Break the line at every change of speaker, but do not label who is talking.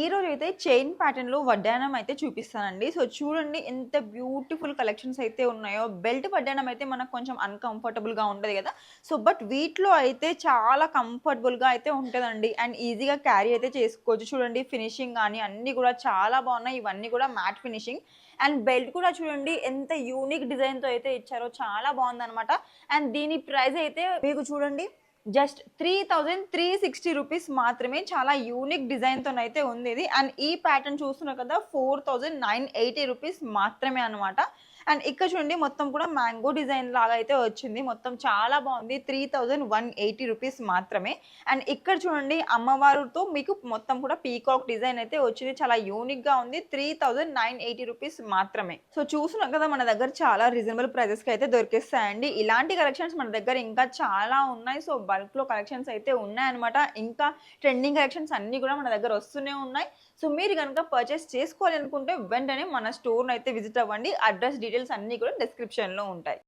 ఈరోజు అయితే చైన్ ప్యాటర్న్‌లో వడ్డానం అయితే చూపిస్తానండి. సో, చూడండి ఎంత బ్యూటిఫుల్ కలెక్షన్స్ అయితే ఉన్నాయో. బెల్ట్ వడ్డానం అయితే మనకు కొంచెం అన్‌కంఫర్టబుల్‌గా ఉంటది గదా! సో, బట్ వీటిలో అయితే చాలా కంఫర్టబుల్‌గా అయితే ఉంటదండి. అండ్ ఈజీగా క్యారీ అయితే చేసుకోవచ్చు. చూడండి ఫినిషింగ్ గాని అన్నీ గూడా చాలా బావున్నాయి. ఇవన్నీ గూడా మ్యాట్ ఫినిషింగ్. అండ్ బెల్ట్ కూడా చూడండి ఎంత యూనిక్ డిజైన్‌తో అయితే ఇచ్చారో చాలా బావుందనమాట. అండ్ దీని ప్రైస్ అయితే మీకు చూడండి జస్ట్ 3360 రూపీస్ మాత్రమే. చాలా యూనిక్ డిజైన్‌తోనైతే ఉంది ఇది. అండ్ ఈ ప్యాటర్న్ చూస్తున్నారు కదా! 4980 రూపీస్ మాత్రమే అన్నమాట. అండ్ ఇక్కడ చూడండి మొత్తం కూడా మ్యాంగో డిజైన్ లాగా అయితే వచ్చింది. మొత్తం చాలా బావుంది. 3180 రూపీస్ మాత్రమే. అండ్ ఇక్కడ చూడండి అమ్మవారుతో మీకు మొత్తం కూడా పీకాక్ డిజైన్ అయితే వచ్చింది. చాలా యూనిక్‌గా ఉంది. 3980 రూపీస్ మాత్రమే. సో, చూస్తున్నాం కదా! మన దగ్గర చాలా రీజనబుల్ ప్రైజెస్‌కి అయితే దొరికేస్తాయండి. ఇలాంటి కలెక్షన్స్ మన దగ్గర ఇంకా చాలా ఉన్నాయి. సో, బల్క్‌లో కలెక్షన్స్ అయితే ఉన్నాయన్నమాట. ఇంకా ట్రెండింగ్ కలెక్షన్స్ అన్నీ కూడా మన దగ్గర వస్తూనే ఉన్నాయి. సో, మీరు గనుక పర్చేస్ చేసుకోవాలి అనుకుంటే వెంటనే మన స్టోర్‌నైతే విజిట్ అవ్వండి. అడ్రెస్ డీటెయిల్స్ అన్నీ కూడా డిస్క్రిప్షన్‌లో ఉంటాయి.